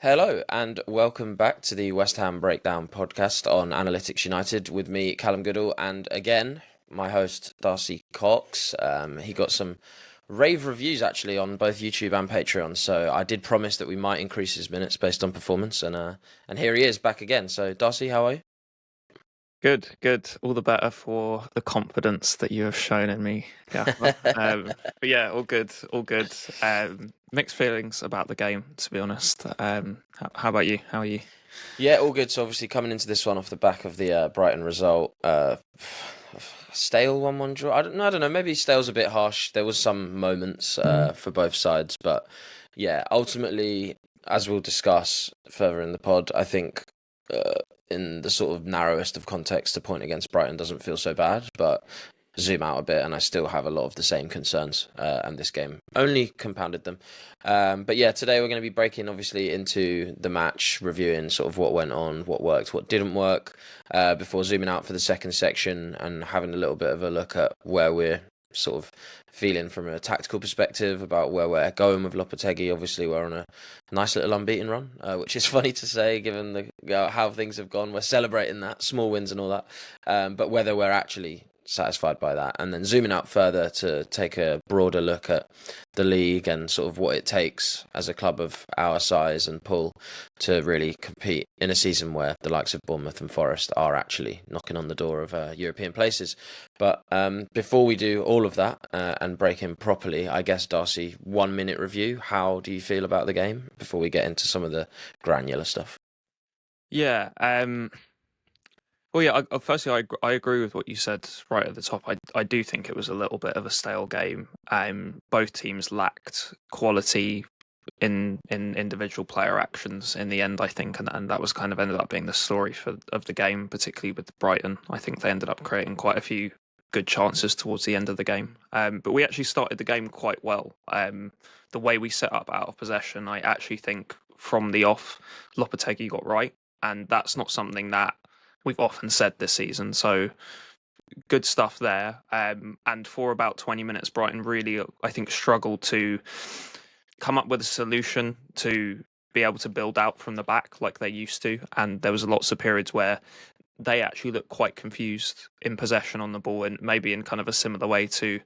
Hello and welcome back to the West Ham Breakdown podcast on Analytics United with me, Callum Goodall, and again, my host, Darcy Cox. He got some rave reviews actually on both YouTube and Patreon, so I did promise that we might increase his minutes based on performance, and here he is back again. So, Darcy, how are you? Good, good. All the better for the confidence that you have shown in me. Yeah. But yeah, all good, all good. Mixed feelings about the game, to be honest. How about you? How are you? Yeah, all good. So obviously coming into this one off the back of the Brighton result, stale 1-1 draw. I don't know. Maybe stale's a bit harsh. There was some moments for both sides, but yeah, ultimately, as we'll discuss further in the pod, I think in the sort of narrowest of context, a point against Brighton doesn't feel so bad, but zoom out a bit, and I still have a lot of the same concerns, and this game only compounded them. But yeah, today we're going to be breaking obviously into the match, reviewing sort of what went on, what worked, what didn't work, before zooming out for the second section and having a little bit of a look at where we're sort of feeling from a tactical perspective about where we're going with Lopetegui. Obviously, we're on a nice little unbeaten run, which is funny to say given how things have gone. We're celebrating that, small wins and all that, but whether we're actually satisfied by that, and then zooming out further to take a broader look at the league and sort of what it takes as a club of our size and pull to really compete in a season where the likes of Bournemouth and Forest are actually knocking on the door of European places. But before we do all of that and break in properly, I guess, Darcy, 1 minute review. How do you feel about the game before we get into some of the granular stuff? Yeah. Well, yeah. Firstly, I agree with what you said right at the top. I do think it was a little bit of a stale game. Both teams lacked quality in individual player actions in the end, I think, and that was kind of ended up being the story of the game, particularly with Brighton. I think they ended up creating quite a few good chances towards the end of the game. But we actually started the game quite well. The way we set up out of possession, I actually think from the off, Lopetegui got right, and that's not something that we've often said this season. So good stuff there. And for about 20 minutes, Brighton really, I think, struggled to come up with a solution to be able to build out from the back like they used to. And there was lots of periods where they actually looked quite confused in possession on the ball, and maybe in kind of a similar way to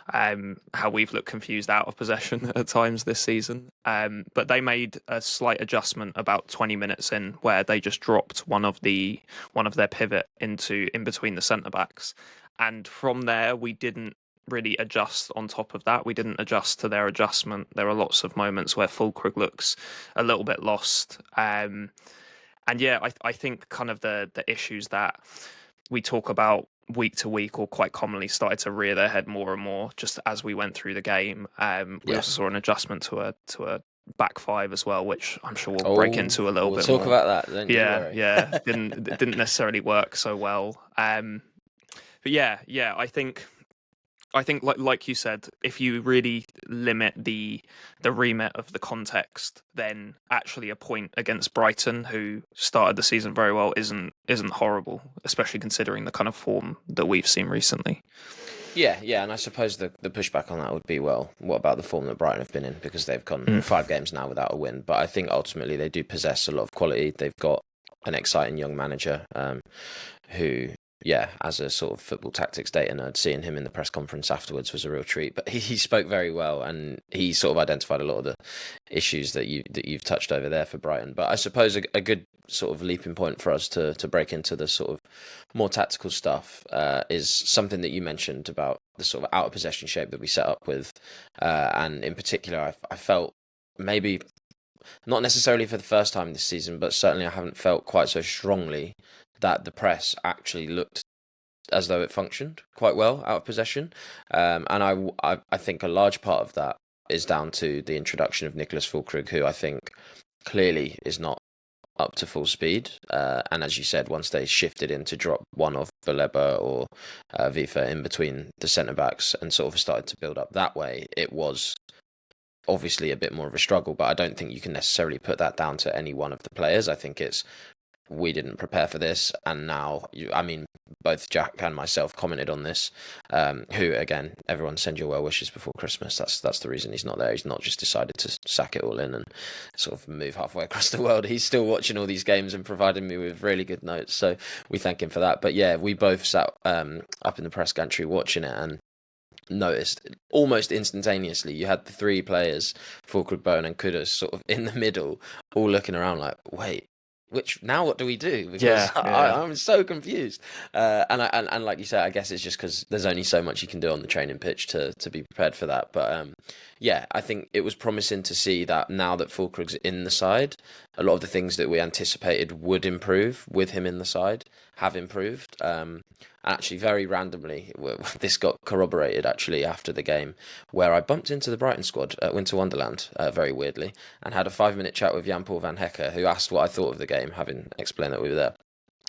how we've looked confused out of possession at times this season. But they made a slight adjustment about 20 minutes in, where they just dropped one of their pivot into in between the centre backs, and from there we didn't really adjust on top of that. We didn't adjust to their adjustment. There are lots of moments where Fulkrug looks a little bit lost. And yeah, I think kind of the issues that we talk about week to week or quite commonly started to rear their head more and more just as we went through the game. We also saw an adjustment to a back five as well, which I'm sure we'll break into a little We'll bit talk more. about that. Don't you Yeah, worry. yeah, didn't necessarily work so well. But yeah, I think like you said, if you really limit the remit of the context, then actually a point against Brighton, who started the season very well, isn't horrible, especially considering the kind of form that we've seen recently. Yeah, and I suppose the pushback on that would be, well, what about the form that Brighton have been in? Because they've gone 5 games now without a win. But I think ultimately they do possess a lot of quality. They've got an exciting young manager who, yeah, as a sort of football tactics data nerd, seeing him in the press conference afterwards was a real treat. But he spoke very well, and he sort of identified a lot of the issues that you've touched over there for Brighton. But I suppose a good sort of leaping point for us to break into the sort of more tactical stuff is something that you mentioned about the sort of out of possession shape that we set up with, and in particular, I felt maybe not necessarily for the first time this season, but certainly I haven't felt quite so strongly that the press actually looked as though it functioned quite well out of possession. And I think a large part of that is down to the introduction of Nicholas Fulkrug, who I think clearly is not up to full speed. And as you said, once they shifted in to drop one of Baleba or Vifa in between the centre backs and sort of started to build up that way, it was obviously a bit more of a struggle. But I don't think you can necessarily put that down to any one of the players. I think it's we didn't prepare for this, and now, I mean, both Jack and myself commented on this, who, again, everyone send your well wishes before Christmas. That's the reason he's not there. He's not just decided to sack it all in and sort of move halfway across the world. He's still watching all these games and providing me with really good notes, so we thank him for that. But yeah, we both sat up in the press gantry watching it and noticed almost instantaneously you had the three players, Frocka, Bowen and Kudus, sort of in the middle, all looking around like, wait, what do we do? Because I'm so confused. And like you said, I guess it's just because there's only so much you can do on the training pitch to be prepared for that. But yeah, I think it was promising to see that now that Fulkrug's in the side, a lot of the things that we anticipated would improve with him in the side have improved. Actually, very randomly, this got corroborated actually after the game, where I bumped into the Brighton squad at Winter Wonderland, very weirdly, and had a 5-minute chat with Jan-Paul van Hecke, who asked what I thought of the game, having explained that we were there.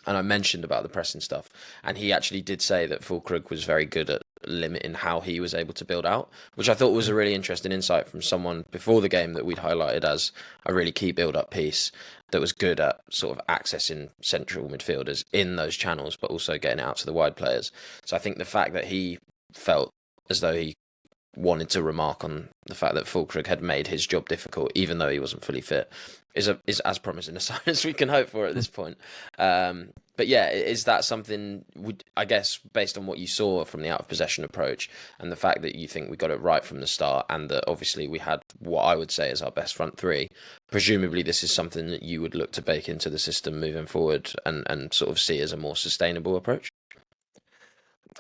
And I mentioned about the pressing stuff, and he actually did say that Fulkrug was very good at limiting how he was able to build out, which I thought was a really interesting insight from someone before the game that we'd highlighted as a really key build-up piece that was good at sort of accessing central midfielders in those channels, but also getting it out to the wide players. So I think the fact that he felt as though he wanted to remark on the fact that Fulkrug had made his job difficult, even though he wasn't fully fit, is as promising a sign as we can hope for at this point. But yeah, is that something, I guess, based on what you saw from the out of possession approach and the fact that you think we got it right from the start, and that obviously we had what I would say is our best front three, presumably this is something that you would look to bake into the system moving forward and sort of see as a more sustainable approach?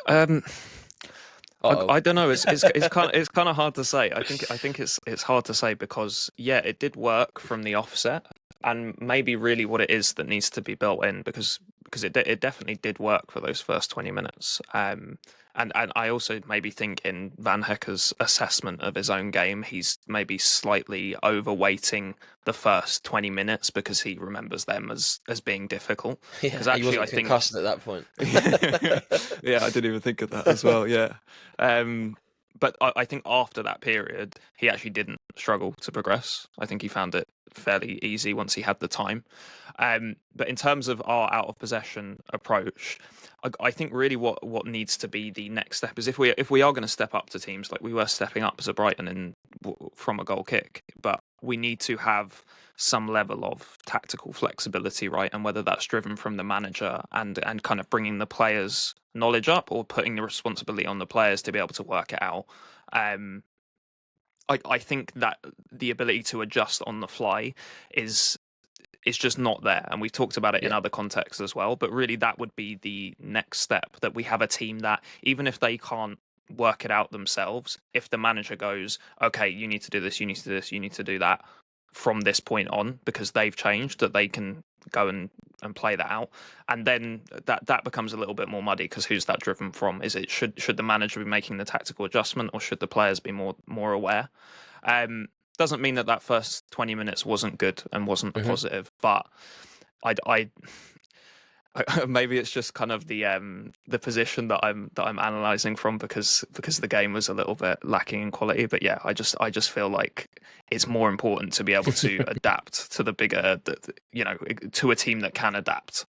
I don't know. It's kind of hard to say. I think it's hard to say because it did work from the offset, and maybe really what it is that needs to be built in because it definitely did work for those first 20 minutes. And I also maybe think in Van Hecke's assessment of his own game, he's maybe slightly overweighting the first 20 minutes because he remembers them as being difficult. Because actually, he wasn't concussed at that point. Yeah, I didn't even think of that as well. Yeah. But I think after that period, he actually didn't struggle to progress. I think he found it fairly easy once he had the time. But in terms of our out of possession approach, I think really what needs to be the next step is if we are going to step up to teams like we were stepping up as a Brighton from a goal kick, but we need to have some level of tactical flexibility, right? And whether that's driven from the manager and kind of bringing the players' knowledge up or putting the responsibility on the players to be able to work it out. I think that the ability to adjust on the fly is just not there. And we've talked about it in other contexts as well. But really, that would be the next step, that we have a team that, even if they can't work it out themselves, if the manager goes, okay, you need to do this, you need to do this, you need to do that from this point on, because they've changed, that they can go and play that out. And then that becomes a little bit more muddy, because who's that driven from? Is it should the manager be making the tactical adjustment, or should the players be more aware? Doesn't mean that first 20 minutes wasn't good and wasn't positive, but I maybe it's just kind of the position that I'm analysing from because the game was a little bit lacking in quality. But yeah, I just feel like it's more important to be able to adapt to the bigger, to a team that can adapt.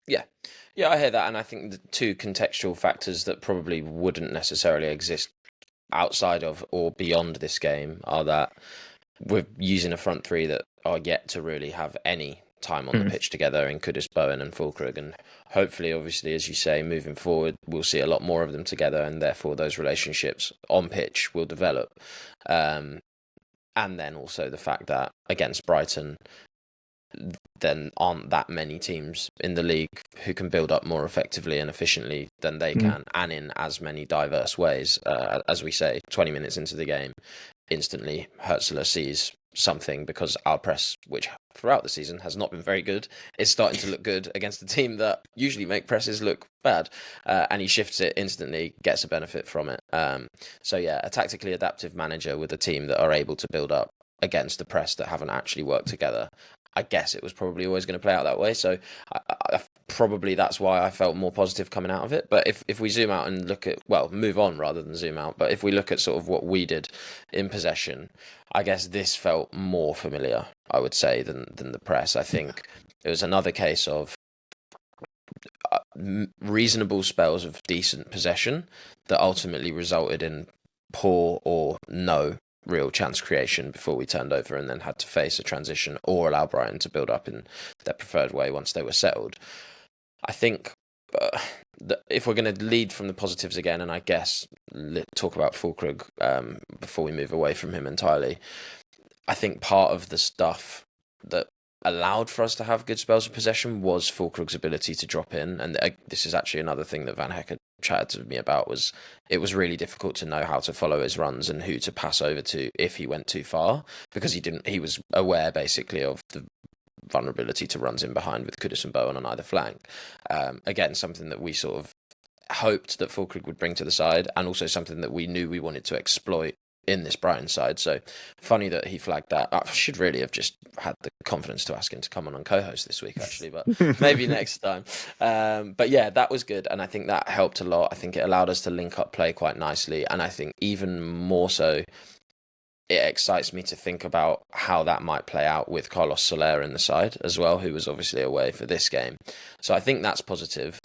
Yeah, I hear that, and I think the two contextual factors that probably wouldn't necessarily exist outside of or beyond this game are that we're using a front three that are yet to really have any time on the pitch together in Kudus, Bowen and Fulkrug, and hopefully, obviously, as you say, moving forward, we'll see a lot more of them together, and therefore those relationships on pitch will develop. And then also the fact that against Brighton, then aren't that many teams in the league who can build up more effectively and efficiently than they can, and in as many diverse ways. As we say, 20 minutes into the game, instantly Hertzler sees something, because our press, which throughout the season has not been very good, is starting to look good against a team that usually make presses look bad, and he shifts it instantly, gets a benefit from it. So yeah, a tactically adaptive manager with a team that are able to build up against the press that haven't actually worked together. I guess it was probably always going to play out that way. So I probably that's why I felt more positive coming out of it. But if we zoom out and look at, well, move on rather than zoom out, but if we look at sort of what we did in possession, I guess this felt more familiar, I would say, than the press. I think it was another case of reasonable spells of decent possession that ultimately resulted in poor or no real chance creation before we turned over and then had to face a transition or allow Brighton to build up in their preferred way once they were settled. I think if we're going to lead from the positives again, and I guess talk about Fulkrug before we move away from him entirely, I think part of the stuff that allowed for us to have good spells of possession was Fulkrug's ability to drop in, and this is actually another thing that Van Hecker chatted to me about, was it was really difficult to know how to follow his runs and who to pass over to if he went too far, because he was aware basically of the vulnerability to runs in behind with Kudus and Bowen on either flank. Again, something that we sort of hoped that Fulkrug would bring to the side, and also something that we knew we wanted to exploit in this Brighton side. So funny that he flagged that. I should really have just had the confidence to ask him to come on and co-host this week, actually, but maybe next time. But yeah, that was good, and I think that helped a lot. I think it allowed us to link up play quite nicely, and I think even more so, it excites me to think about how that might play out with Carlos Soler in the side as well, who was obviously away for this game. So I think that's positive.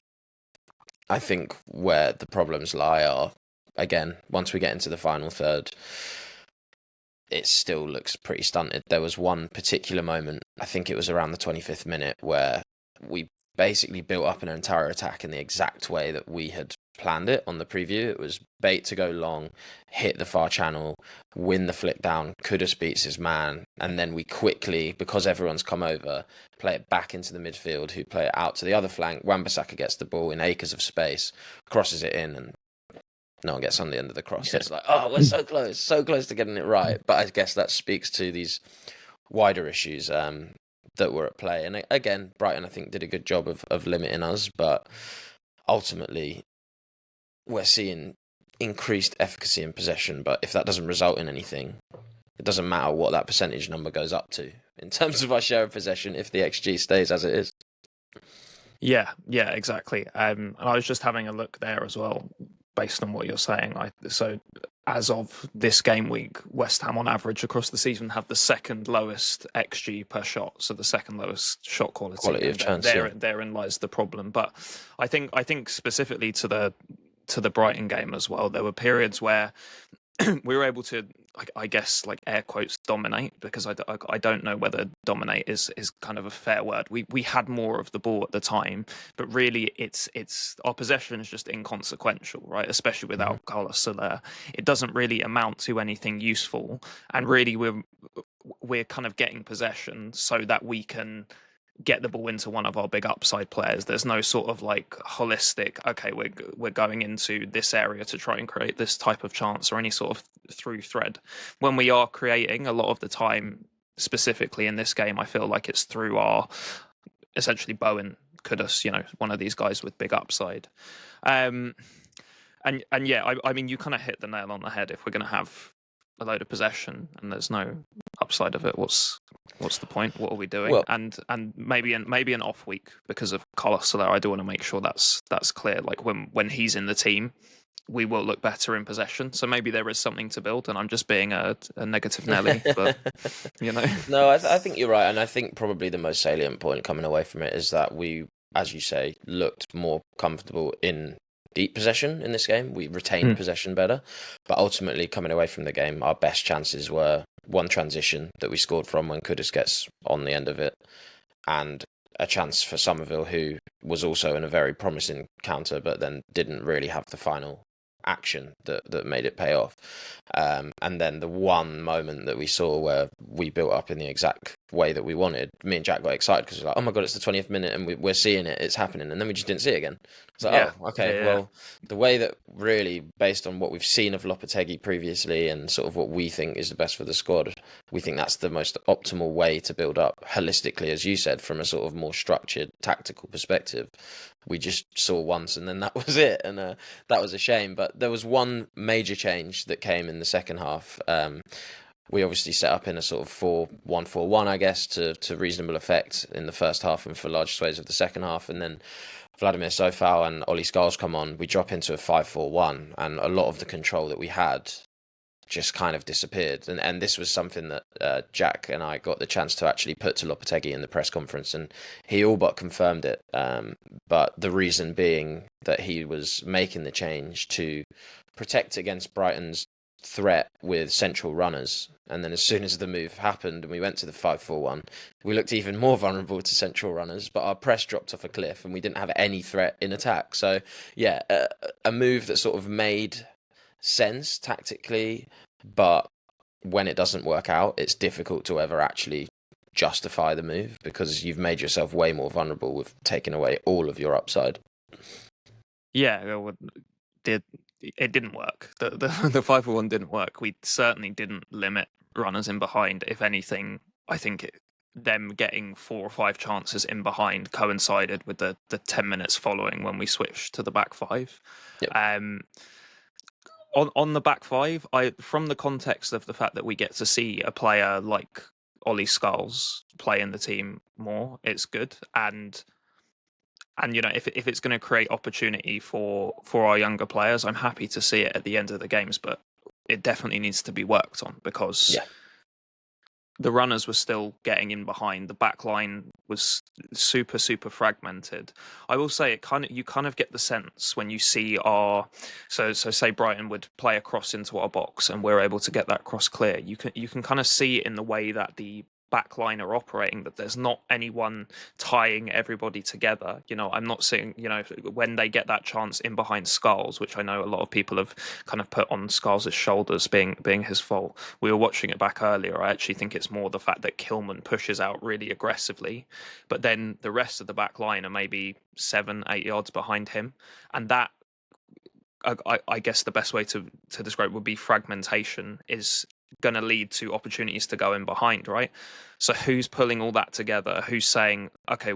I think where the problems lie are, again, once we get into the final third, it still looks pretty stunted. There was one particular moment, I think it was around the 25th minute, where we basically built up an entire attack in the exact way that we had planned it on the preview. It was bait to go long, hit the far channel, win the flick down, Kudus beats his man, and then we quickly, because everyone's come over, play it back into the midfield, who play it out to the other flank. Wan-Bissaka gets the ball in acres of space, crosses it in, and no one gets on the end of the cross. Yeah. It's like, oh, we're so close to getting it right. But I guess that speaks to these wider issues that were at play. And again, Brighton, I think, did a good job of limiting us, but ultimately we're seeing increased efficacy in possession. But if that doesn't result in anything, it doesn't matter what that percentage number goes up to in terms of our share of possession if the XG stays as it is. Yeah, exactly. And I was just having a look there as well, based on what you're saying. So as of this game week, West Ham on average across the season have the second lowest XG per shot, so the second lowest shot quality of chance. Therein lies the problem. But I think specifically to the Brighton game as well, there were periods where we were able to, I guess, like air quotes, dominate, because I don't know whether dominate is kind of a fair word. We had more of the ball at the time, but really it's our possession is just inconsequential, right? Especially without Carlos Soler, it doesn't really amount to anything useful. And really, we're kind of getting possession so that we can get the ball into one of our big upside players. There's no sort of like holistic, okay, we're going into this area to try and create this type of chance, or any sort of through thread. When we are creating, a lot of the time, specifically in this game, I feel like it's through our essentially Bowen, Kudus, one of these guys with big upside. And yeah, I mean, you kind of hit the nail on the head. If we're going to have a load of possession and there's no upside of it, what's the point? What are we doing? Well, and maybe an off week because of Carlos Soler. I do want to make sure that's clear. Like when he's in the team, we will look better in possession. So maybe there is something to build, and I'm just being a negative Nelly. But No, I think you're right, and I think probably the most salient point coming away from it is that we, as you say, looked more comfortable in deep possession in this game. We retained possession better, but ultimately coming away from the game, our best chances were one transition that we scored from when Kudus gets on the end of it, and a chance for Somerville, who was also in a very promising counter, but then didn't really have the final action that made it pay off. And then the one moment that we saw where we built up in the exact way that we wanted, me and Jack got excited because we're like, oh my god, it's the 20th minute and we're seeing it, it's happening, and then we just didn't see it again. It's like, well, the way that really, based on what we've seen of Lopetegui previously and sort of what we think is the best for the squad, we think that's the most optimal way to build up holistically, as you said, from a sort of more structured tactical perspective. We just saw once and then that was it, and that was a shame. But there was one major change that came in the second half, we obviously set up in a sort of 4-1-4-1, I guess, to reasonable effect in the first half and for large swathes of the second half. And then Vladimir Sofal and Ollie Scholes come on, we drop into a 5-4-1, and a lot of the control that we had just kind of disappeared. And this was something that Jack and I got the chance to actually put to Lopetegui in the press conference, and he all but confirmed it. But the reason being that he was making the change to protect against Brighton's threat with central runners. And then as soon as the move happened and we went to the 5-4-1, we looked even more vulnerable to central runners, but our press dropped off a cliff and we didn't have any threat in attack. So yeah, a move that sort of made sense tactically, but when it doesn't work out, it's difficult to ever actually justify the move because you've made yourself way more vulnerable with taking away all of your upside. Yeah, it didn't work. The 5-4-1 didn't work. We certainly didn't limit runners in behind. If anything, I think them getting 4 or 5 chances in behind coincided with the 10 minutes following when we switched to the back five. Yep. On the back five, from the context of the fact that we get to see a player like Ollie Scholes play in the team more, it's good. And if it's going to create opportunity for our younger players, I'm happy to see it at the end of the games, but it definitely needs to be worked on because the runners were still getting in behind. The back line was super, super fragmented. I will say you kind of get the sense when you see so say Brighton would play a cross into our box and we're able to get that cross clear. You can kind of see it in the way that the back line are operating, that there's not anyone tying everybody together. I'm not seeing, when they get that chance in behind Scholes, which I know a lot of people have kind of put on Scholes' shoulders being his fault. We were watching it back earlier. I actually think it's more the fact that Kilman pushes out really aggressively, but then the rest of the back line are maybe 7-8 yards behind him. And that, I guess the best way to describe it would be fragmentation is going to lead to opportunities to go in behind, right? So who's pulling all that together? Who's saying, okay,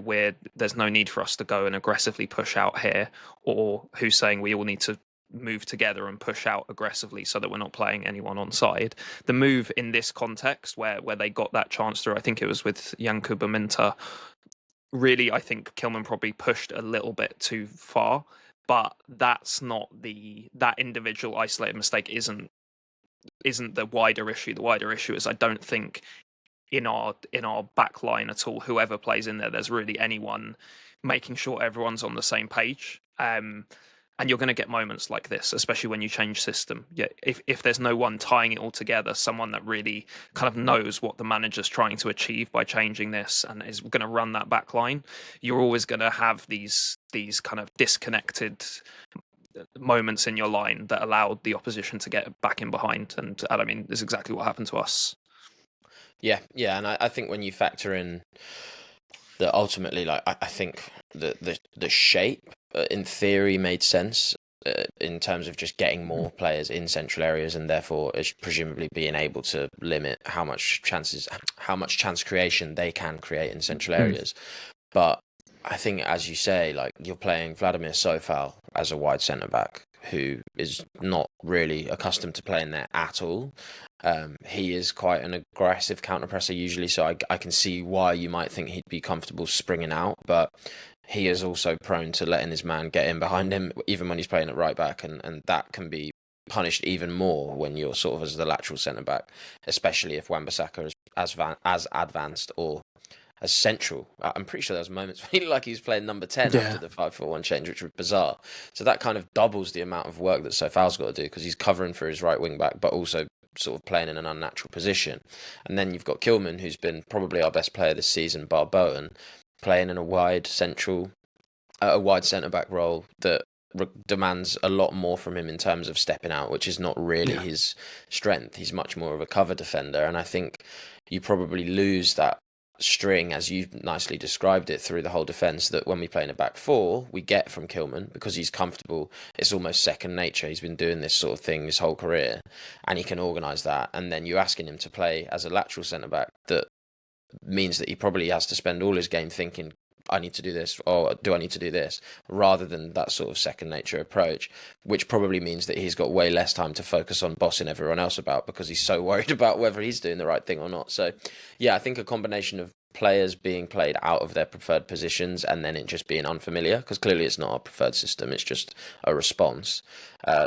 there's no need for us to go and aggressively push out here, or who's saying we all need to move together and push out aggressively so that we're not playing anyone on side? The move in this context where they got that chance through, I think it was with Yankuba Minta, really, I think Kilman probably pushed a little bit too far, but that's not that individual isolated mistake isn't the wider issue. The wider issue is I don't think in our back line at all, whoever plays in there's really anyone making sure everyone's on the same page. And you're going to get moments like this, especially when you change system. Yeah, if there's no one tying it all together, someone that really kind of knows what the manager's trying to achieve by changing this and is going to run that back line, you're always going to have these kind of disconnected moments in your line that allowed the opposition to get back in behind. And I mean, this is exactly what happened to us. Yeah, and I think when you factor in that ultimately, like I think the shape in theory made sense in terms of just getting more players in central areas and therefore presumably being able to limit how much chance creation they can create in central areas. But I think, as you say, like you're playing Vladimir Sofal as a wide centre back who is not really accustomed to playing there at all. He is quite an aggressive counter-presser usually, so I can see why you might think he'd be comfortable springing out, but he is also prone to letting his man get in behind him, even when he's playing at right back, and that can be punished even more when you're sort of as the lateral centre-back, especially if Wan-Bissaka is as advanced or as central. I'm pretty sure there was moments when he looked like he was playing number 10 after the 5-4-1 change, which was bizarre. So that kind of doubles the amount of work that Sofal's got to do because he's covering for his right wing back, but also sort of playing in an unnatural position. And then you've got Kilman, who's been probably our best player this season, bar Bowen, playing in a wide centre back role that demands a lot more from him in terms of stepping out, which is not really his strength. He's much more of a cover defender, and I think you probably lose that string, as you nicely described it, through the whole defence, that when we play in a back four, we get from Kilman because he's comfortable. It's almost second nature. He's been doing this sort of thing his whole career and he can organise that. And then you're asking him to play as a lateral centre-back that means that he probably has to spend all his game thinking, I need to do this, or do I need to do this, rather than that sort of second nature approach, which probably means that he's got way less time to focus on bossing everyone else about because he's so worried about whether he's doing the right thing or not. So, yeah, I think a combination of players being played out of their preferred positions and then it just being unfamiliar, because clearly it's not a preferred system, it's just a response,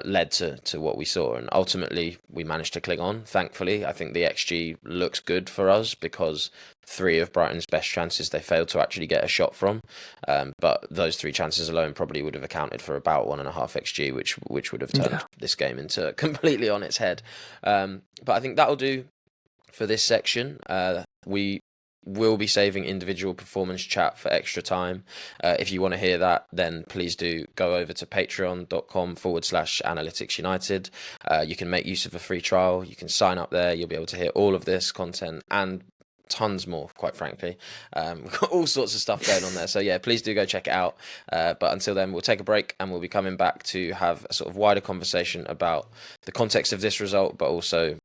led to what we saw. And ultimately, we managed to cling on, thankfully. I think the XG looks good for us because 3 of Brighton's best chances they failed to actually get a shot from. But those 3 chances alone probably would have accounted for about 1.5 XG, which would have turned this game into completely on its head. But I think that'll do for this section. We will be saving individual performance chat for extra time. If you want to hear that, then please do go over to patreon.com/analyticsunited. You can make use of a free trial. You can sign up there. You'll be able to hear all of this content and tons more, quite frankly. We've got all sorts of stuff going on there. So yeah, please do go check it out. But until then, we'll take a break and we'll be coming back to have a sort of wider conversation about the context of this result, but also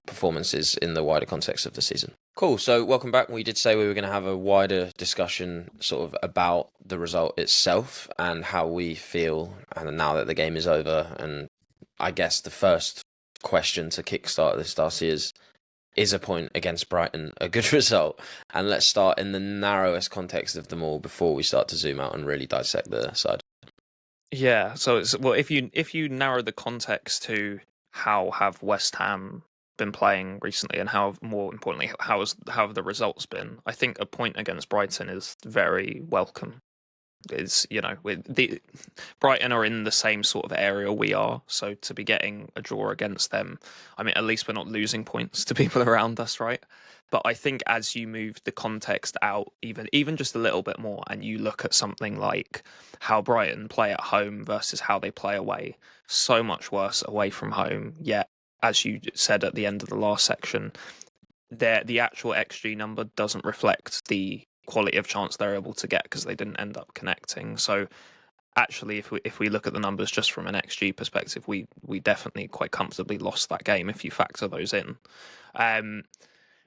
performances in the wider context of the season. Cool. So welcome back. We did say we were going to have a wider discussion sort of about the result itself and how we feel and now that the game is over. And I guess the first question to kickstart this, Darcy, is a point against Brighton a good result? And let's start in the narrowest context of them all before we start to zoom out and really dissect the side. Yeah, so it's, well, if you narrow the context to how have West Ham been playing recently and how, more importantly, how have the results been, I think a point against Brighton is very welcome. Is, with the Brighton are in the same sort of area we are, so to be getting a draw against them, I mean, at least we're not losing points to people around us, right? But I think as you move the context out even just a little bit more, and you look at something like how Brighton play at home versus how they play away, so much worse away from home. Yet, as you said at the end of the last section, the actual XG number doesn't reflect the quality of chance they're able to get because they didn't end up connecting. So actually, if we look at the numbers just from an XG perspective, we definitely quite comfortably lost that game if you factor those in.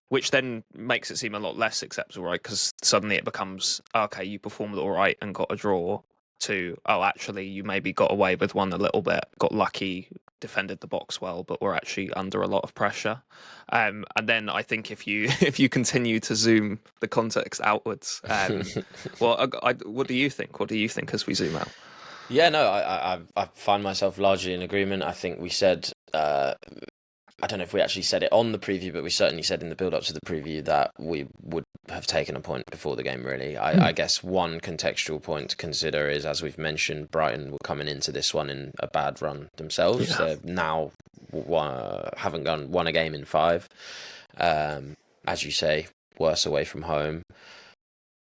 Which then makes it seem a lot less acceptable, right? Because suddenly it becomes, okay, you performed all right and got a draw, to, oh, actually, you maybe got away with one a little bit, got lucky, defended the box well, but we're actually under a lot of pressure. And then I think if you continue to zoom the context outwards, well, what do you think? What do you think as we zoom out? Yeah, no, I find myself largely in agreement. I think we said, I don't know if we actually said it on the preview, but we certainly said in the build-up to the preview that we would have taken a point before the game, really. I guess one contextual point to consider is, as we've mentioned, Brighton were coming into this one in a bad run themselves. Yeah. They've now haven't won a game in 5. As you say, worse away from home.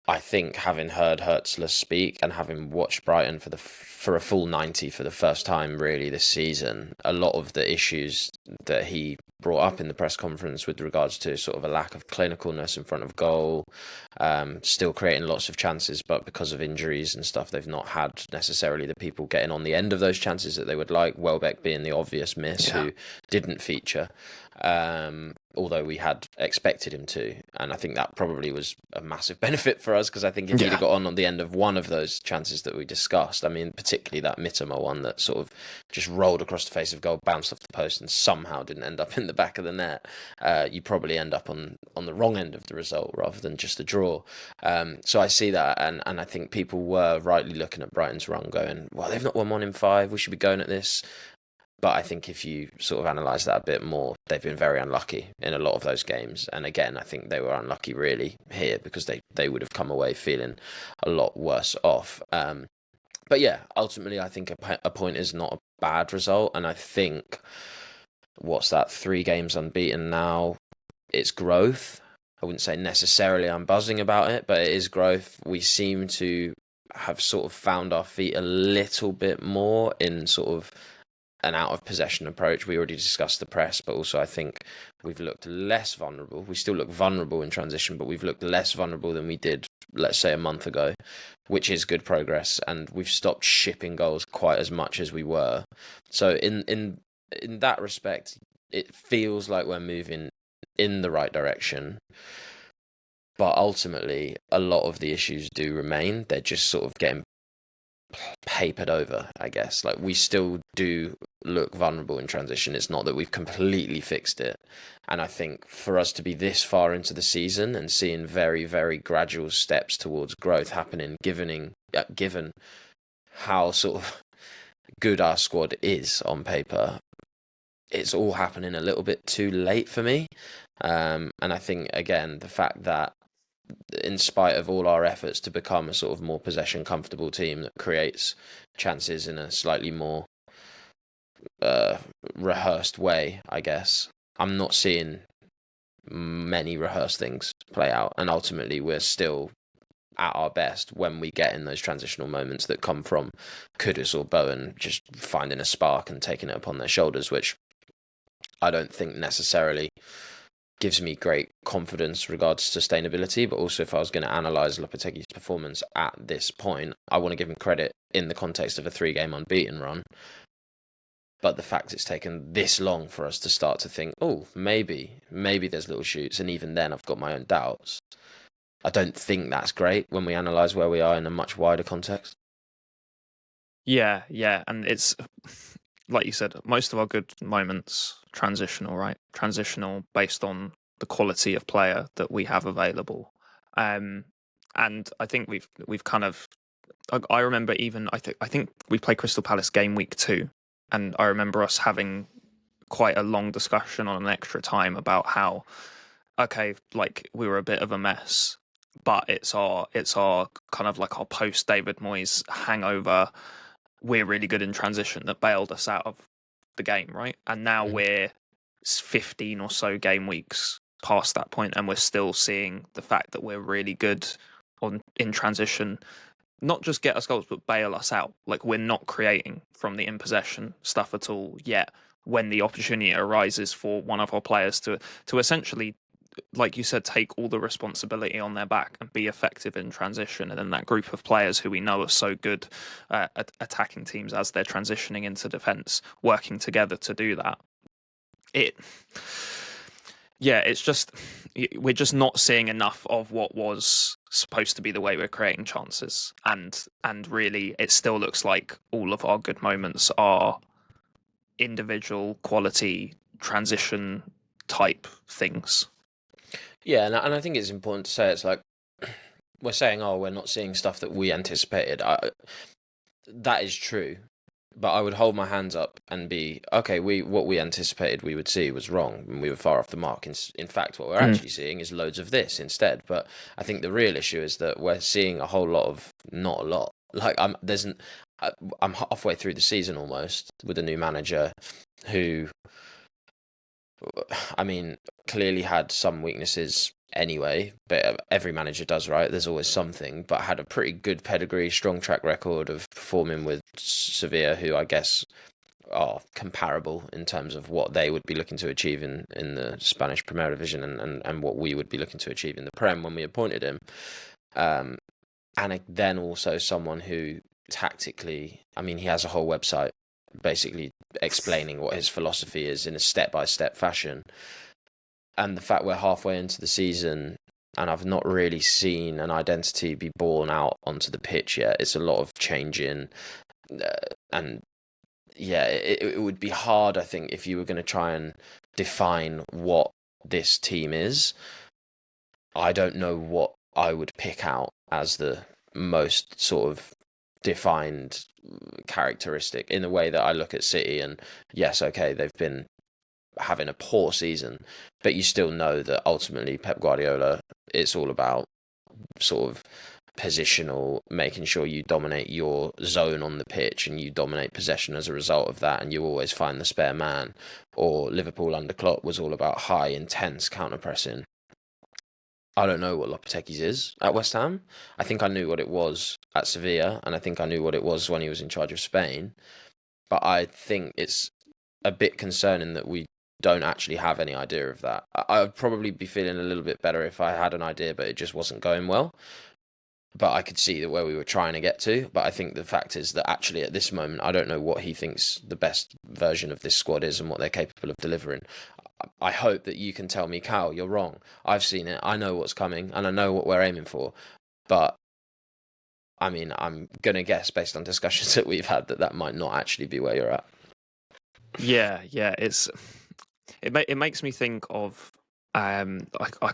I think having heard Hertzler speak and having watched Brighton for a full 90 for the first time really this season, a lot of the issues that he brought up in the press conference with regards to sort of a lack of clinicalness in front of goal, still creating lots of chances, but because of injuries and stuff, they've not had necessarily the people getting on the end of those chances that they would like, Welbeck being the obvious miss, who didn't feature. Although we had expected him to, and I think that probably was a massive benefit for us, because I think if he'd have got on the end of one of those chances that we discussed, I mean, particularly that Mitoma one that sort of just rolled across the face of goal, bounced off the post and somehow didn't end up in the back of the net, you probably end up on the wrong end of the result rather than just a draw. So I see that, and I think people were rightly looking at Brighton's run going, well, they've not won 1 in 5, we should be going at this. But I think if you sort of analyse that a bit more, they've been very unlucky in a lot of those games. And again, I think they were unlucky really here because they would have come away feeling a lot worse off. But yeah, ultimately, I think a point is not a bad result. And I think, 3 games unbeaten now? It's growth. I wouldn't say necessarily I'm buzzing about it, but it is growth. We seem to have sort of found our feet a little bit more in sort of an out of possession approach. We already discussed the press, but also I think we've looked less vulnerable. We still look vulnerable in transition, but we've looked less vulnerable than we did, let's say, a month ago, which is good progress. And we've stopped shipping goals quite as much as we were. So in that respect, it feels like we're moving in the right direction. But ultimately, a lot of the issues do remain. They're just sort of getting papered over, I guess. Like, we still do look vulnerable in transition. It's not that we've completely fixed it. And I think for us to be this far into the season and seeing very, very gradual steps towards growth happening, given how sort of good our squad is on paper, it's all happening a little bit too late for me. And I think, again, the fact that in spite of all our efforts to become a sort of more possession comfortable team that creates chances in a slightly more rehearsed way, I guess, I'm not seeing many rehearsed things play out, and ultimately we're still at our best when we get in those transitional moments that come from Kudus or Bowen just finding a spark and taking it upon their shoulders, which I don't think necessarily gives me great confidence regards sustainability. But also, if I was going to analyse Lopetegui's performance at this point, I want to give him credit in the context of a 3-game unbeaten run. But the fact it's taken this long for us to start to think, oh, maybe there's little shoots, and even then I've got my own doubts. I don't think that's great when we analyse where we are in a much wider context. Yeah, and it's like you said, most of our good moments transitional, right? Transitional based on the quality of player that we have available. And I think we've kind of, I remember even, I think we played Crystal Palace game week 2, and I remember us having quite a long discussion on an extra time about how, okay, like, we were a bit of a mess, but it's our kind of like our post David Moyes hangover. We're really good in transition that bailed us out of the game, right? And now we're 15 or so game weeks past that point, and we're still seeing the fact that we're really good in transition, not just get us goals, but bail us out. Like, we're not creating from the in possession stuff at all yet. When the opportunity arises for one of our players to essentially, like you said, take all the responsibility on their back and be effective in transition, and then that group of players who we know are so good at attacking teams as they're transitioning into defence, working together to do that. It's just, we're just not seeing enough of what was supposed to be the way we're creating chances, and really it still looks like all of our good moments are individual quality transition type things. Yeah, and I think it's important to say, it's like, we're saying, oh, we're not seeing stuff that we anticipated. That is true, but I would hold my hands up and be, okay, what we anticipated we would see was wrong, and we were far off the mark. In fact, what we're actually seeing is loads of this instead. But I think the real issue is that we're seeing a whole lot of not a lot. Like, I'm halfway through the season almost with a new manager who, I mean, clearly had some weaknesses anyway, but every manager does, right? There's always something, but had a pretty good pedigree, strong track record of performing with Sevilla, who I guess are comparable in terms of what they would be looking to achieve in the Spanish Primera Division, and what we would be looking to achieve in the Prem when we appointed him. And then also someone who tactically, I mean, he has a whole website basically explaining what his philosophy is in a step-by-step fashion. And the fact we're halfway into the season and I've not really seen an identity be born out onto the pitch yet. It's a lot of changing, and yeah, it would be hard, I think, if you were going to try and define what this team is. I don't know what I would pick out as the most sort of defined characteristic in the way that I look at City. And yes, okay, they've been having a poor season, but you still know that ultimately Pep Guardiola, it's all about sort of positional, making sure you dominate your zone on the pitch and you dominate possession as a result of that, and you always find the spare man. Or Liverpool under Klopp was all about high, intense counter-pressing. I don't know what Lopetegui's is at West Ham. I think I knew what it was at Sevilla, and I think I knew what it was when he was in charge of Spain. But I think it's a bit concerning that we don't actually have any idea of that. I'd probably be feeling a little bit better if I had an idea, but it just wasn't going well. But I could see where we were trying to get to. But I think the fact is that actually at this moment, I don't know what he thinks the best version of this squad is and what they're capable of delivering. I hope that you can tell me, Cal, you're wrong. I've seen it. I know what's coming, and I know what we're aiming for. But I mean, I'm gonna guess based on discussions that we've had that might not actually be where you're at. Yeah, it makes me think of I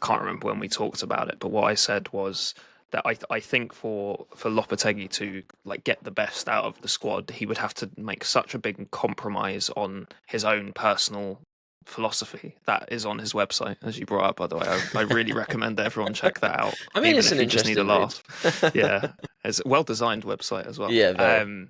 can't remember when we talked about it, but what I said was that I think for Lopetegui to like get the best out of the squad, he would have to make such a big compromise on his own personal philosophy that is on his website, as you brought up, by the way. I really recommend everyone check that out. I mean, even it's if an you just need a interesting laugh. Yeah, it's a well designed website as well. Yeah, very.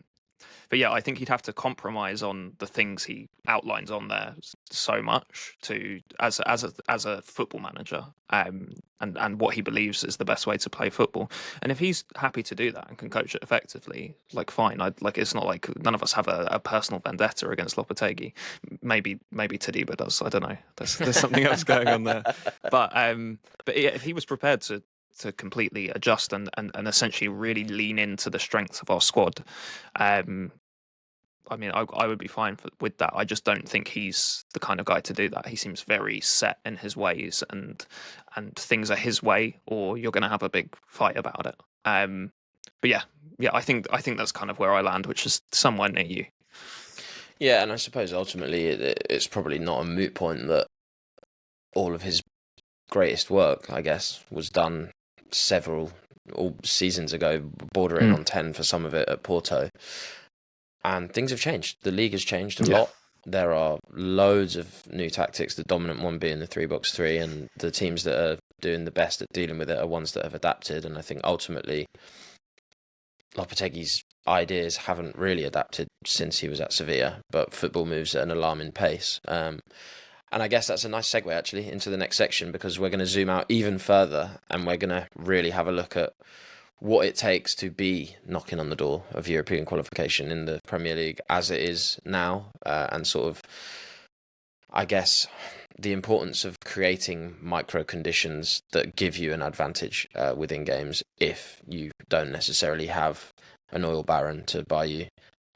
But yeah, I think he'd have to compromise on the things he outlines on there so much to as a football manager, and what he believes is the best way to play football. And if he's happy to do that and can coach it effectively, like fine. It's not like none of us have a personal vendetta against Lopetegui. Maybe Tadiba does. I don't know. There's something else going on there. But yeah, if he was prepared to completely adjust and essentially really lean into the strengths of our squad. I mean, I would be fine with that. I just don't think he's the kind of guy to do that. He seems very set in his ways, and things are his way, or you're going to have a big fight about it. But yeah, I think that's kind of where I land, which is somewhere near you. Yeah, and I suppose ultimately it's probably not a moot point that all of his greatest work, I guess, was done all seasons ago, bordering on 10 for some of it at Porto. And things have changed. The league has changed a lot. There are loads of new tactics, the dominant one being the 3-box-3, and the teams that are doing the best at dealing with it are ones that have adapted. And I think ultimately Lopetegui's ideas haven't really adapted since he was at Sevilla, but football moves at an alarming pace. And I guess that's a nice segue, actually, into the next section, because we're going to zoom out even further and we're going to really have a look at what it takes to be knocking on the door of European qualification in the Premier League as it is now, and sort of, I guess, the importance of creating micro conditions that give you an advantage within games if you don't necessarily have an oil baron to buy you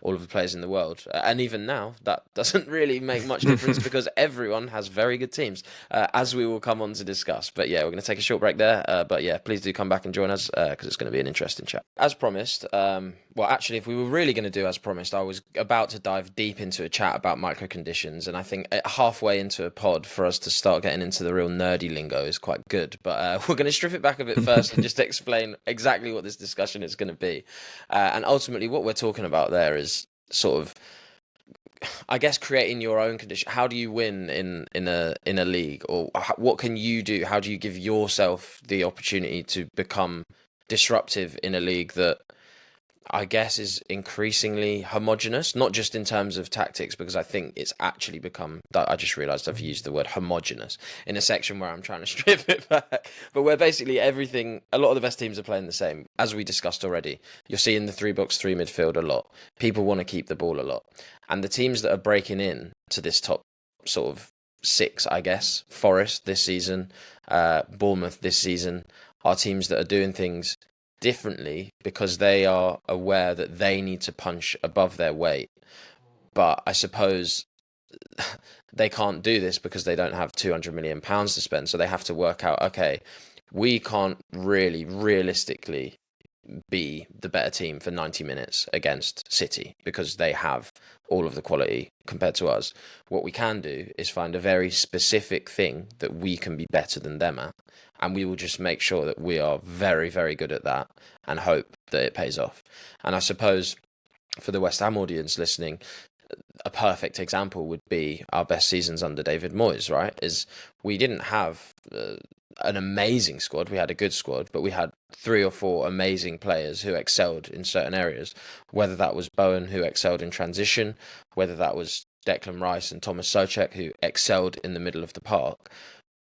all of the players in the world. And even now, that doesn't really make much difference because everyone has very good teams, as we will come on to discuss. But yeah, we're going to take a short break there. But yeah, please do come back and join us because it's going to be an interesting chat. As promised, well, actually, if we were really going to do as promised, I was about to dive deep into a chat about micro conditions. And I think halfway into a pod for us to start getting into the real nerdy lingo is quite good. But we're going to strip it back a bit first and just explain exactly what this discussion is going to be. And ultimately, what we're talking about there is sort of, I guess, creating your own condition. How do you win in a league, or what can you do? How do you give yourself the opportunity to become disruptive in a league that I guess is increasingly homogenous, not just in terms of tactics, because I think it's actually become, I just realised I've used the word homogenous in a section where I'm trying to strip it back, but where basically a lot of the best teams are playing the same, as we discussed already. You're seeing the 3-box-3 midfield a lot. People want to keep the ball a lot. And the teams that are breaking in to this top sort of 6, I guess, Forest this season, Bournemouth this season, are teams that are doing things differently because they are aware that they need to punch above their weight. But I suppose they can't do this because they don't have £200 million to spend. So they have to work out, okay, we can't really realistically be the better team for 90 minutes against City because they have all of the quality compared to us. What we can do is find a very specific thing that we can be better than them at, and we will just make sure that we are very, very good at that and hope that it pays off. And I suppose for the West Ham audience listening, a perfect example would be our best seasons under David Moyes, right? Is we didn't have an amazing squad. We had a good squad, but we had 3 or 4 amazing players who excelled in certain areas, whether that was Bowen, who excelled in transition, whether that was Declan Rice and Thomas Soucek, who excelled in the middle of the park,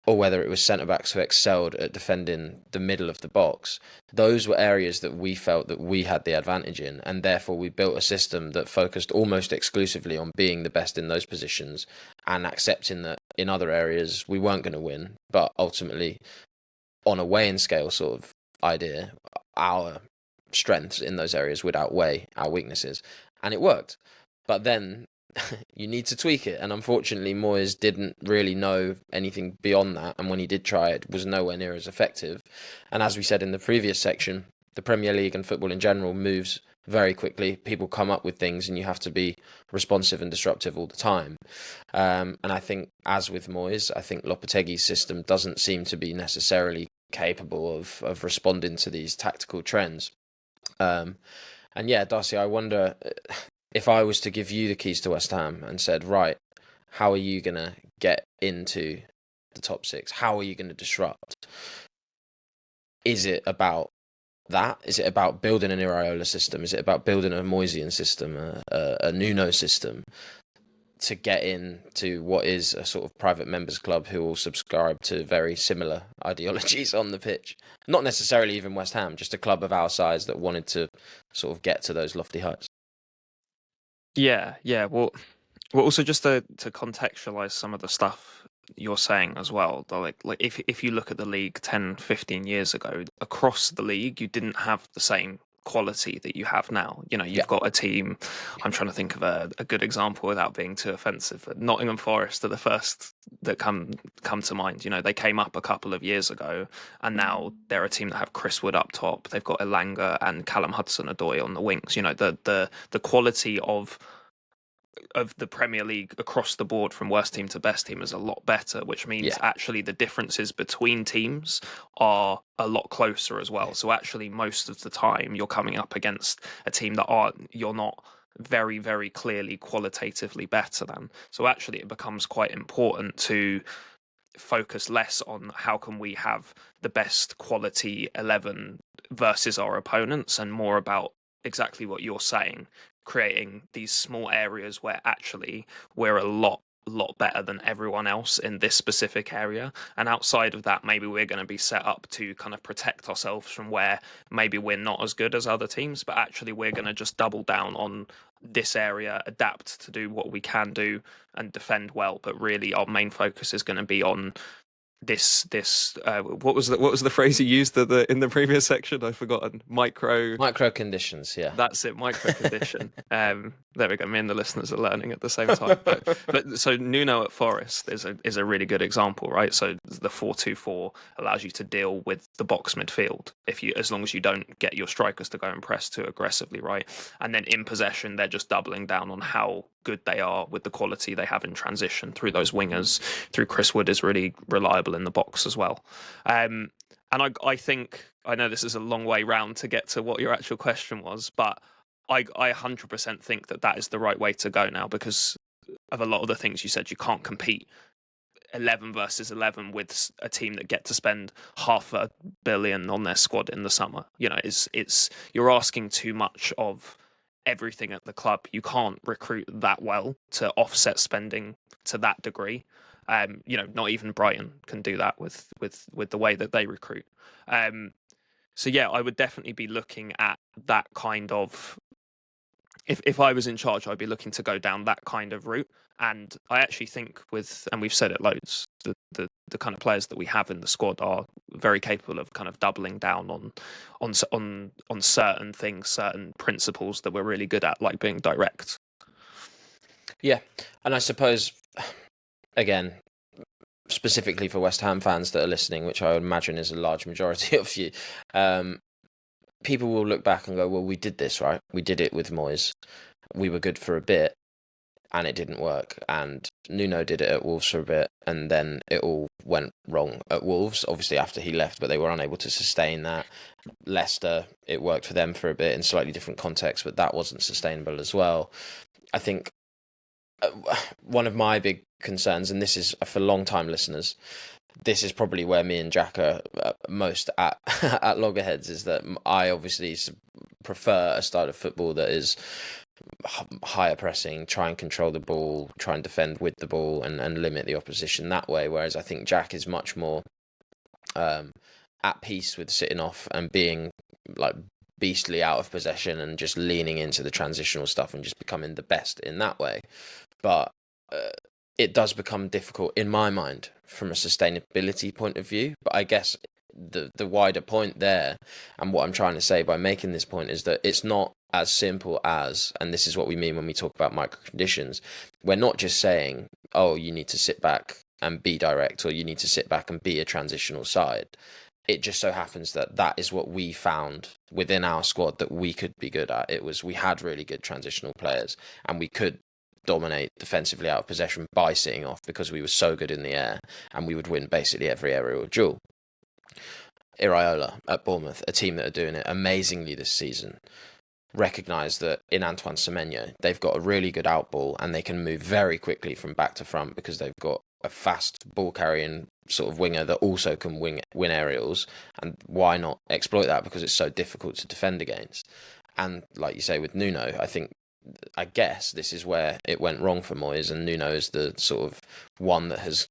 or whether it was centre-backs who excelled at defending the middle of the box. Those were areas that we felt that we had the advantage in, and therefore we built a system that focused almost exclusively on being the best in those positions and accepting that in other areas we weren't going to win, but ultimately, on a weighing scale sort of idea, our strengths in those areas would outweigh our weaknesses, and it worked. But then you need to tweak it. And unfortunately, Moyes didn't really know anything beyond that. And when he did try it, was nowhere near as effective. And as we said in the previous section, the Premier League and football in general moves very quickly. People come up with things and you have to be responsive and disruptive all the time. And I think, as with Moyes, I think Lopetegui's system doesn't seem to be necessarily capable of responding to these tactical trends. And yeah, Darcy, I wonder, if I was to give you the keys to West Ham and said, right, how are you going to get into the top six? How are you going to disrupt? Is it about that? Is it about building an Iraola system? Is it about building a Moyesian system, a Nuno system, to get into what is a sort of private members club who will subscribe to very similar ideologies on the pitch? Not necessarily even West Ham, just a club of our size that wanted to sort of get to those lofty heights. Yeah. Well, also just to contextualize some of the stuff you're saying as well, like if you look at the league 10, 15 years ago, across the league, you didn't have the same quality that you have now. You know, you've got a team. I'm trying to think of a good example without being too offensive. But Nottingham Forest are the first that come to mind. You know, they came up a couple of years ago, and now they're a team that have Chris Wood up top. They've got Elanga and Callum Hudson-Odoi on the wings. You know, the quality of the Premier League across the board from worst team to best team is a lot better, which means actually the differences between teams are a lot closer as well. So actually most of the time you're coming up against a team that you're not very, very clearly qualitatively better than. So actually it becomes quite important to focus less on how can we have the best quality 11 versus our opponents, and more about exactly what you're saying, creating these small areas where actually we're a lot better than everyone else in this specific area. And outside of that, maybe we're going to be set up to kind of protect ourselves from where maybe we're not as good as other teams, but actually we're going to just double down on this area, adapt to do what we can do and defend well. But really our main focus is going to be on this what was the phrase you used in the previous section? I've forgotten. Micro conditions. Yeah, that's it. Micro condition. There we go. Me and the listeners are learning at the same time. But so Nuno at Forest is a really good example, right? So the 4-2-4 allows you to deal with the box midfield as long as you don't get your strikers to go and press too aggressively, right? And then in possession, they're just doubling down on how good they are with the quality they have in transition through those wingers. Through Chris Wood is really reliable in the box as well. And I think, I know this is a long way round to get to what your actual question was, but I 100% think that is the right way to go now, because of a lot of the things you said. You can't compete 11 versus 11 with a team that get to spend $500 million on their squad in the summer. You know, it's you're asking too much of everything at the club. You can't recruit that well to offset spending to that degree. You know, not even Brighton can do that with the way that they recruit. So yeah, I would definitely be looking at that kind of. If I was in charge, I'd be looking to go down that kind of route. And I actually think and we've said it loads, the kind of players that we have in the squad are very capable of kind of doubling down on certain things, certain principles that we're really good at, like being direct. Yeah, and I suppose, again, specifically for West Ham fans that are listening, which I would imagine is a large majority of you, people will look back and go, well, we did this, right? We did it with Moyes. We were good for a bit and it didn't work. And Nuno did it at Wolves for a bit and then it all went wrong at Wolves, obviously after he left, but they were unable to sustain that. Leicester, it worked for them for a bit in slightly different context, but that wasn't sustainable as well. I think one of my big concerns, and this is for long-time listeners, this is probably where me and Jack are most at loggerheads, is that I obviously prefer a style of football that is higher pressing, try and control the ball, try and defend with the ball and limit the opposition that way, whereas I think Jack is much more at peace with sitting off and being like beastly out of possession and just leaning into the transitional stuff and just becoming the best in that way. But it does become difficult in my mind from a sustainability point of view. But I guess the wider point there, and what I'm trying to say by making this point, is that it's not as simple as, and this is what we mean when we talk about micro conditions, we're not just saying, oh, you need to sit back and be direct, or you need to sit back and be a transitional side. It just so happens that that is what we found within our squad that we could be good at. It was, we had really good transitional players, and we could dominate defensively out of possession by sitting off because we were so good in the air, and we would win basically every aerial duel. Iraola at Bournemouth, a team that are doing it amazingly this season, recognise that in Antoine Semenyo, they've got a really good outball, and they can move very quickly from back to front because they've got a fast ball carrying sort of winger that also can win aerials. And why not exploit that? Because it's so difficult to defend against. And like you say with Nuno, I guess this is where it went wrong for Moyes, and Nuno is the sort of one that has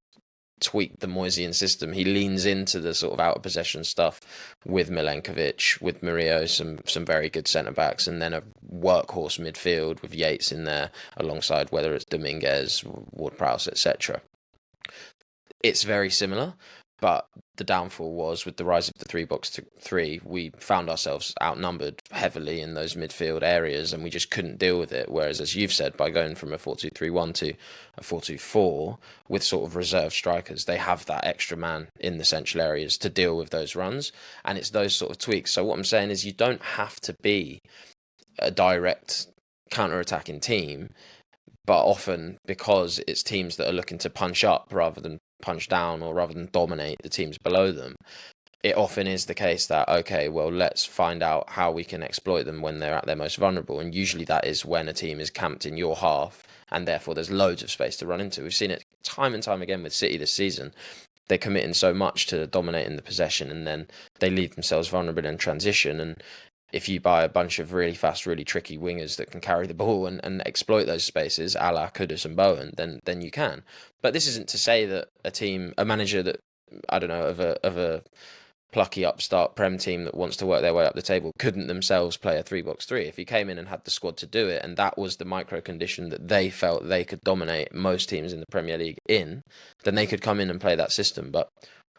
tweaked the Moyesian system. He leans into the sort of out of possession stuff with Milenkovic, with Murillo, some very good centre backs, and then a workhorse midfield with Yates in there alongside whether it's Dominguez, Ward-Prowse, etc. It's very similar, but the downfall was with the rise of the 3-box-3, we found ourselves outnumbered heavily in those midfield areas, and we just couldn't deal with it. Whereas, as you've said, by going from a 4-2-3-1 to a 4-2-4 with sort of reserve strikers, they have that extra man in the central areas to deal with those runs, and it's those sort of tweaks. So what I'm saying is, you don't have to be a direct counter-attacking team, but often because it's teams that are looking to punch up rather than punch down, or rather than dominate the teams below them, it often is the case that, okay, well, let's find out how we can exploit them when they're at their most vulnerable. And usually that is when a team is camped in your half, and therefore there's loads of space to run into. We've seen it time and time again with City this season. They're committing so much to dominating the possession, and then they leave themselves vulnerable in transition. And if you buy a bunch of really fast, really tricky wingers that can carry the ball and exploit those spaces, a la Kudus and Bowen, then you can. But this isn't to say that a manager that, I don't know, of a plucky upstart Prem team that wants to work their way up the table couldn't themselves play a 3-box-3. If he came in and had the squad to do it, and that was the micro condition that they felt they could dominate most teams in the Premier League in, then they could come in and play that system. But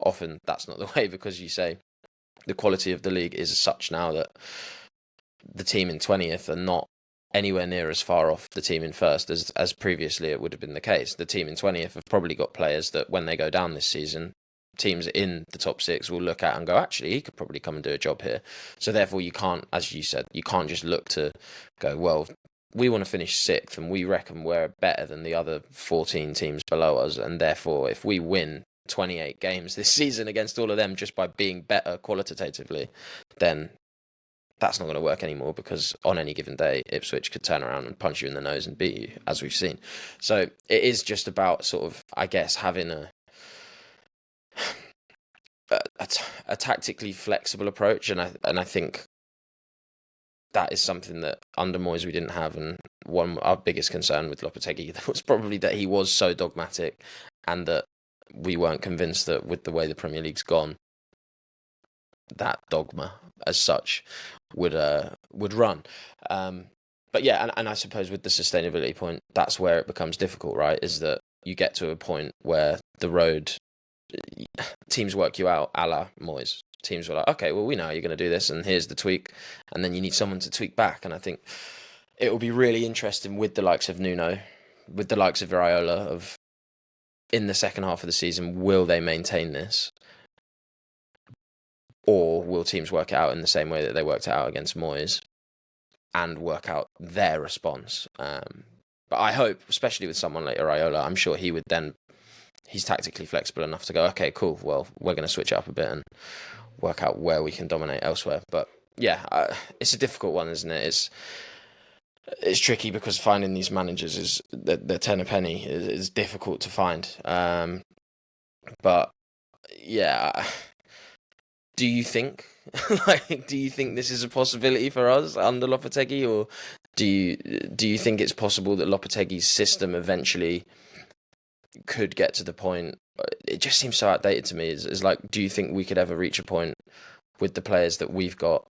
often that's not the way, because you say, the quality of the league is such now that the team in 20th are not anywhere near as far off the team in first as previously it would have been the case. The team in 20th have probably got players that when they go down this season, teams in the top 6 will look at and go, actually, he could probably come and do a job here. So therefore you can't, as you said, you can't just look to go, well, we want to finish 6th and we reckon we're better than the other 14 teams below us, and therefore if we win 28 games this season against all of them just by being better qualitatively, then that's not going to work anymore, because on any given day Ipswich could turn around and punch you in the nose and beat you, as we've seen. So it is just about sort of, I guess, having a tactically flexible approach, and I think that is something that under Moyes we didn't have. And our biggest concern with Lopetegui was probably that he was so dogmatic, and that we weren't convinced that with the way the Premier League's gone, that dogma as such would run. But yeah, and I suppose with the sustainability point, that's where it becomes difficult, right? Is that you get to a point where the road, teams work you out, a la Moyes. Teams were like, okay, well, we know you're going to do this, and here's the tweak, and then you need someone to tweak back. And I think it will be really interesting with the likes of Nuno, with the likes of Iraola, of in the second half of the season, will they maintain this? Or will teams work it out in the same way that they worked it out against Moyes and work out their response? But I hope, especially with someone like Iraola, I'm sure he would then, he's tactically flexible enough to go, okay, cool, well, we're going to switch it up a bit and work out where we can dominate elsewhere. But yeah, it's a difficult one, isn't it? It's tricky, because finding these managers is they're 10 a penny is difficult to find. But yeah, do you think this is a possibility for us under Lopetegui, or do you think it's possible that Lopetegui's system eventually could get to the point? It just seems so outdated to me. Is like, do you think we could ever reach a point with the players that we've got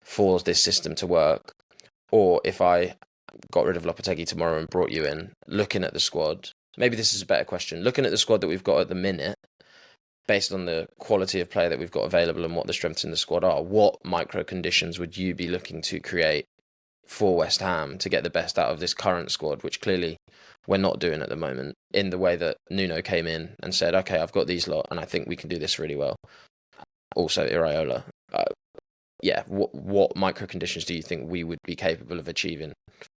for this system to work? Or if I got rid of Lopetegui tomorrow and brought you in, looking at the squad, maybe this is a better question, looking at the squad that we've got at the minute, based on the quality of player that we've got available and what the strengths in the squad are, what micro conditions would you be looking to create for West Ham to get the best out of this current squad, which clearly we're not doing at the moment, in the way that Nuno came in and said, okay, I've got these lot and I think we can do this really well. Also, Iraola. What micro conditions do you think we would be capable of achieving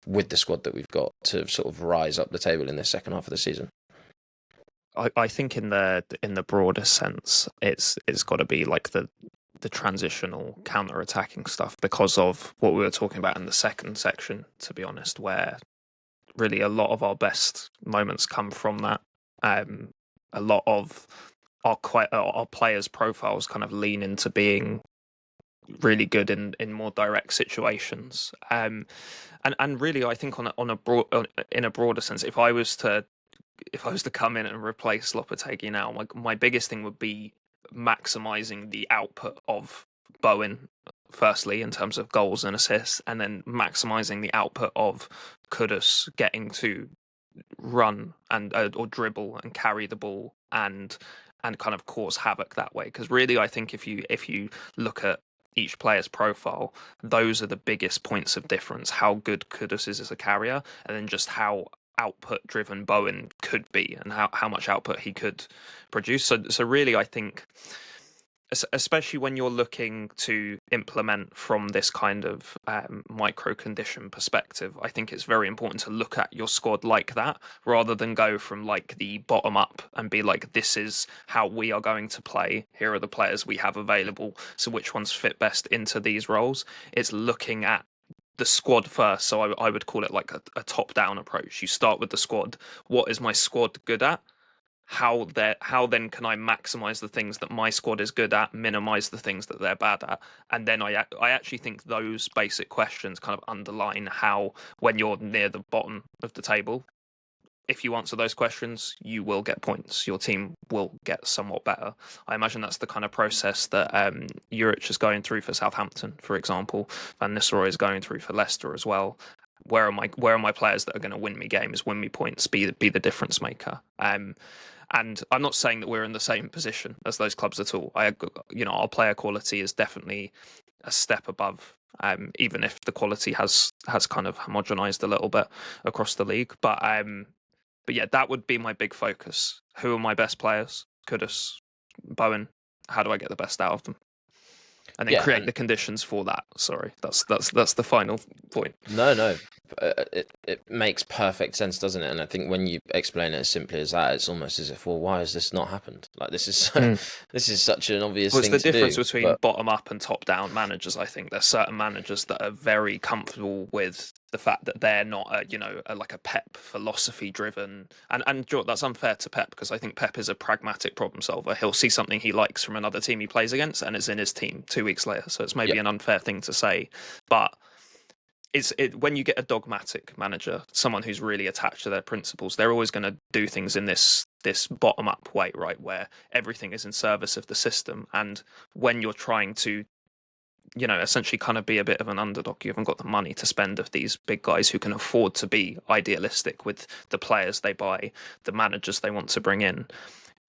with the squad that we've got to sort of rise up the table in the second half of the season? I think in the broader sense, it's got to be like the transitional counter-attacking stuff, because of what we were talking about in the second section, to be honest, where really a lot of our best moments come from that. A lot of our players' profiles kind of lean into being really good in more direct situations. And really, I think in a broader sense, if I was to come in and replace Lopetegui now, my biggest thing would be maximising the output of Bowen, firstly, in terms of goals and assists, and then maximising the output of Kudus getting to run and or dribble and carry the ball and kind of cause havoc that way. Because really, I think if you look at each player's profile, those are the biggest points of difference: how good Kudus is as a carrier, and then just how output driven Bowen could be, and how much output he could produce. So really, I think, especially when you're looking to implement from this kind of micro condition perspective, I think it's very important to look at your squad like that, rather than go from like the bottom up and be like, this is how we are going to play. Here are the players we have available. So which ones fit best into these roles? It's looking at the squad first. So I would call it like a top-down approach. You start with the squad. What is my squad good at? How then can I maximize the things that my squad is good at, minimize the things that they're bad at? And then I actually think those basic questions kind of underline how, when you're near the bottom of the table, if you answer those questions, you will get points. Your team will get somewhat better. I imagine that's the kind of process that Juric is going through for Southampton, for example. Van Nistelrooy is going through for Leicester as well. Where are my players that are going to win me games, win me points, be the difference maker? And I'm not saying that we're in the same position as those clubs at all. Our player quality is definitely a step above, even if the quality has kind of homogenized a little bit across the league. But yeah, that would be my big focus. Who are my best players? Kudus, Bowen. How do I get the best out of them? And then create the conditions for that. Sorry, that's the final point. No, it makes perfect sense, doesn't it? And I think when you explain it as simply as that, it's almost as if, well, why has this not happened? Like, this is such an obvious thing to do. It's the difference between bottom up and top down managers. I think there's certain managers that are very comfortable with the fact that they're not like a Pep philosophy driven, and that's unfair to Pep, because I think Pep is a pragmatic problem solver. He'll see something he likes from another team he plays against, and it's in his team 2 weeks later. So it's maybe an unfair thing to say, but when you get a dogmatic manager, someone who's really attached to their principles, they're always going to do things in this bottom up way, right, where everything is in service of the system. And when you're trying to essentially kind of be a bit of an underdog, you haven't got the money to spend of these big guys who can afford to be idealistic with the players they buy, the managers they want to bring in.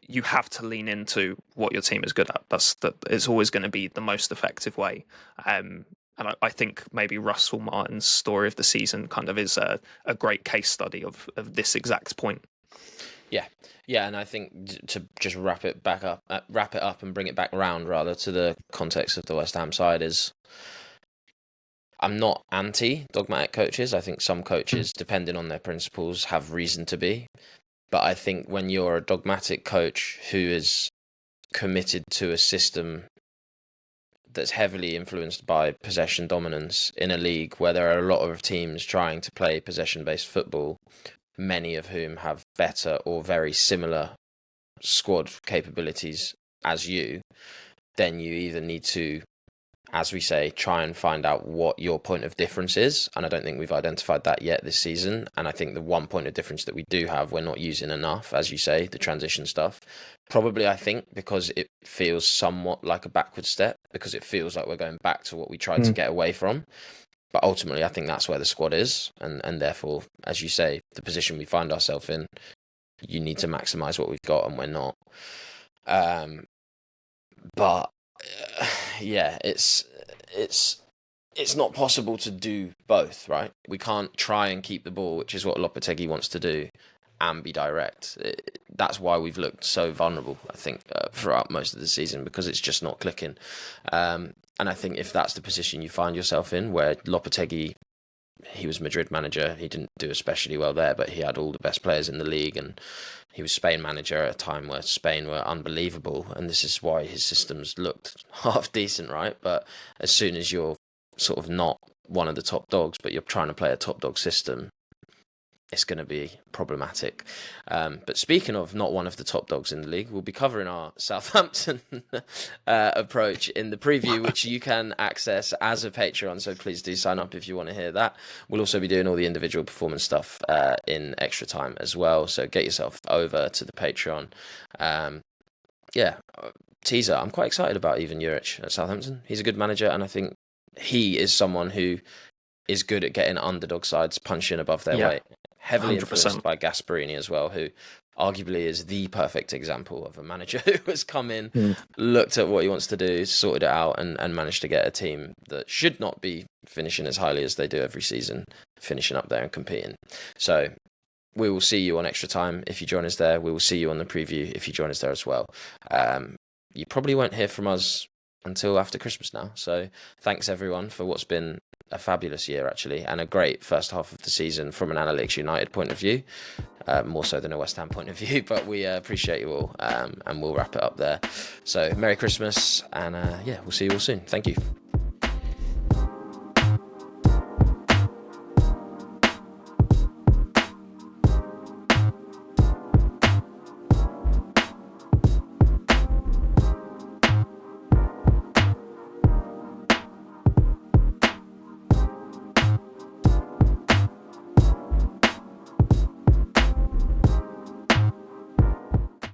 You have to lean into what your team is good at. It's always going to be the most effective way. And I think maybe Russell Martin's story of the season kind of is a great case study of this exact point. Yeah, and I think to just wrap it up and bring it back around, rather, to the context of the West Ham side, is I'm not anti-dogmatic coaches. I think some coaches, depending on their principles, have reason to be. But I think when you're a dogmatic coach who is committed to a system that's heavily influenced by possession dominance in a league where there are a lot of teams trying to play possession-based football, many of whom have better or very similar squad capabilities as you, then you either need to, as we say, try and find out what your point of difference is. And I don't think we've identified that yet this season. And I think the one point of difference that we do have, we're not using enough, as you say, the transition stuff. Probably, I think, because it feels somewhat like a backward step, because it feels like we're going back to what we tried to get away from. But ultimately, I think that's where the squad is. And therefore, as you say, the position we find ourselves in, you need to maximise what we've got, and we're not. But yeah, it's it's not possible to do both, right? We can't try and keep the ball, which is what Lopetegui wants to do, and be direct. That's why we've looked so vulnerable, I think, throughout most of the season, because it's just not clicking. And I think if that's the position you find yourself in, where Lopetegui, he was Madrid manager, he didn't do especially well there, but he had all the best players in the league, and he was Spain manager at a time where Spain were unbelievable, and this is why his systems looked half decent, right? But as soon as you're sort of not one of the top dogs, but you're trying to play a top dog system, it's going to be problematic. But speaking of not one of the top dogs in the league, we'll be covering our Southampton approach in the preview, which you can access as a Patreon. So please do sign up if you want to hear that. We'll also be doing all the individual performance stuff in extra time as well. So get yourself over to the Patreon. Teaser. I'm quite excited about Ivan Juric at Southampton. He's a good manager, and I think he is someone who is good at getting underdog sides punching above their weight. Heavily 100%. Influenced by Gasperini as well, who arguably is the perfect example of a manager who has come in, looked at what he wants to do, sorted it out, and managed to get a team that should not be finishing as highly as they do every season, finishing up there and competing. So we will see you on extra time if you join us there. We will see you on the preview if you join us there as well. You probably won't hear from us until after Christmas now. So thanks everyone for what's been a fabulous year actually, and a great first half of the season from an Analytics United point of view, more so than a West Ham point of view, but we appreciate you all, and we'll wrap it up there. So Merry Christmas, and we'll see you all soon. Thank you.